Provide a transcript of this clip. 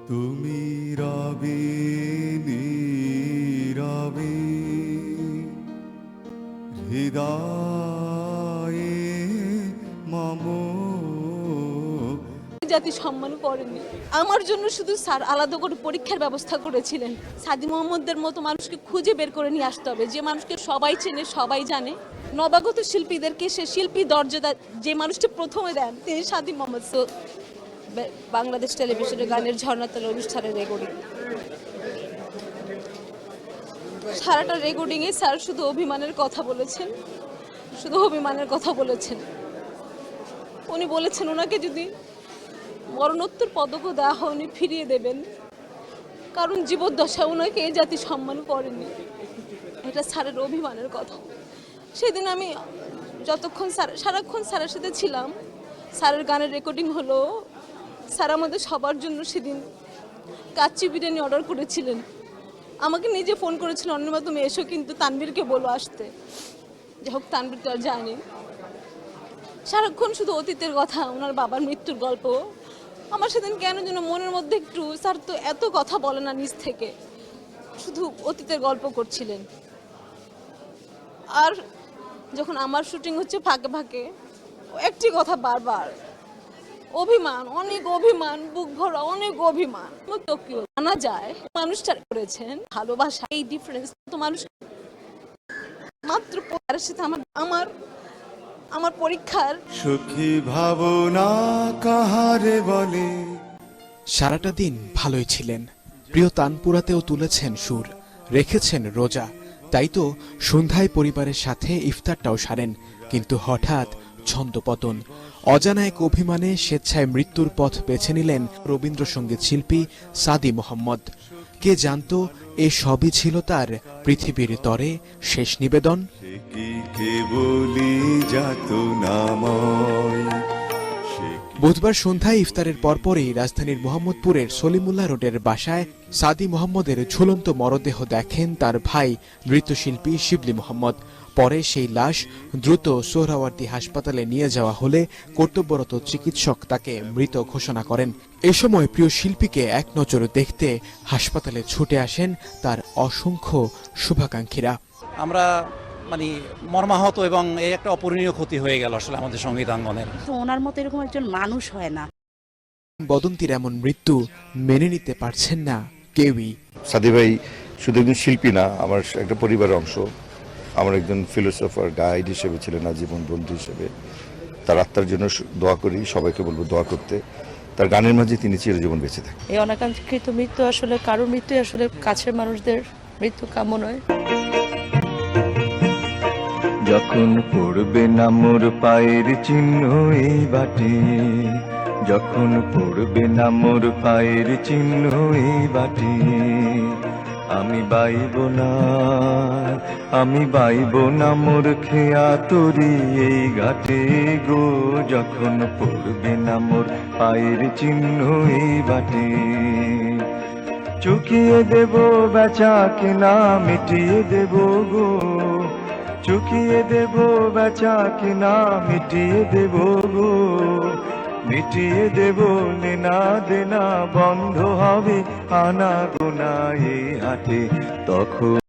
তুমি রবে নীরবে হৃদয়ে মম। জাতি সম্মান করেনি আমার জন্য, শুধু স্যার আলাদা করে পরীক্ষার ব্যবস্থা করেছিলেন। সাদি মোহাম্মদের মতো মানুষকে খুঁজে বের করে নিয়ে আসতে হবে, যে মানুষকে সবাই চেনে, সবাই জানে। নবাগত শিল্পীদেরকে সে শিল্পী দর্জা যে মানুষটি প্রথমে দেন তিনি সাদি মোহাম্মদ। বাংলাদেশ টেলিভিশনের গানের ঝর্ণাতল অনুষ্ঠানের রেকর্ডিং, সারাটা রেকর্ডিংয়ে স্যার শুধু অভিমানের কথা বলেছেন, শুধু অভিমানের কথা বলেছেন। উনি বলেছেন ওনাকে যদি মরণোত্তর পদকও দেওয়া হয় উনি ফিরিয়ে দেবেন, কারণ জীবদ্দশায় ওনাকে এই জাতি সম্মান করেনি। এটা স্যারের অভিমানের কথা। সেদিন আমি যতক্ষণ সারাক্ষণ স্যারের সাথে ছিলাম, স্যারের গানের রেকর্ডিং হলো। স্যার আমাদের সবার জন্য সেদিন কাচ্চি বিরিয়ানি অর্ডার করেছিলেন। আমাকে নিজে ফোন করেছিল, অন্যমা তুমি এসো, কিন্তু তানবীরকে বলো আসতে। যাই হোক, তানবীর তো আর যায়নি। সারাক্ষণ শুধু অতীতের কথা, ওনার বাবার মৃত্যুর গল্প। আমার সেদিন কেন যেন মনের মধ্যে একটু, স্যার তো এত কথা বলে না নিজ থেকে, শুধু অতীতের গল্প করছিলেন। আর যখন আমার শুটিং হচ্ছে ফাঁকে ফাঁকে একটি কথা বারবার, অভিমান, অনেক অভিমান, বুক ভরা অনেক অভিমান। জানা যায় মানুষটা করেছেন ভালোবাসা, এই ডিফারেন্স তো মানুষ মাত্র সাথে আমার আমার পরীক্ষার সুখী ভাবনা কাহারে বলে। সারাটা দিন ভালোই ছিলেন, প্রিয় তানপুরাতেও তুলেছেন সুর, রেখেছেন রোজা। তাই তো সন্ধ্যায় পরিবারের সাথে ইফতারটাও সারেন। কিন্তু হঠাৎ ছন্দপতন, অজানা এক অভিমানে স্বেচ্ছায় মৃত্যুর পথ বেছে নিলেন রবীন্দ্রসঙ্গীত শিল্পী সাদি মোহাম্মদ। কে জানতো এ সবই ছিল তার পৃথিবীর তরে শেষ নিবেদন। সে কি কেবলি যাতনাময়। বুধবার সন্ধ্যায় ইফতারের পরপরই রাজধানীর মোহাম্মদপুরের সলিমুল্লাহ রোডের বাসায় সাদি মোহাম্মদের ঝুলন্ত মরদেহ দেখেন তার ভাই নৃত্যশিল্পী শিবলি মোহাম্মদ। পরে সেই লাশ দ্রুত সোহরাওয়ার্দী হাসপাতালে নিয়ে যাওয়া হলে কর্তব্যরত চিকিৎসক তাকে মৃত ঘোষণা করেন। এ সময় প্রিয় শিল্পীকে এক নজর দেখতে হাসপাতালে ছুটে আসেন তার অসংখ্য শুভাকাঙ্ক্ষীরা। আমরা মর্মাহত, এবং এই একটা অপূরণীয় ক্ষতি হয়ে গেল আসলে আমাদের সংগীতাঙ্গনের। ওনার মতো এরকম একজন মানুষ হয় না। বদন্তির এমন মৃত্যু মেনে নিতে পারছেন না কেউই। সাদি ভাই শুধু একজন শিল্পী না, আমার একটা পরিবারের অংশ, আমার একজন ফিলোসফার গাইড হিসেবে ছিলেন, আজীবন বন্ধু হিসেবে। তার আত্মার জন্য দোয়া করি, সবাইকে বলবো দোয়া করতে। তার গানের মাঝে তিনি চিরজীবন বেঁচে থাকেন। এই অনাকাঙ্ক্ষিত মৃত্যু আসলে কারোর মৃত্যু, আসলে কাছের মানুষদের মৃত্যু কাম্য নয়। যখন পড়বে না মোর পায়ের চিহ্ন এই বাটে, যখন পড়বে না মোর পায়ের চিহ্ন এই বাটে, আমি বাইব না, আমি বাইব না মোর খেয়া তরি এই ঘাটে গো। যখন পড়বে না মোর পায়ের চিহ্ন এই বাটে, চুকিয়ে দেব বেচা কেনা মিটিয়ে দেব গো, চুকিয়ে দেব বেচা কেনা মিটিয়ে দেব গো, মিটিয়ে দেব লেনা দেনা, বন্ধ হবে আনা গোনা এই হাটে তখন।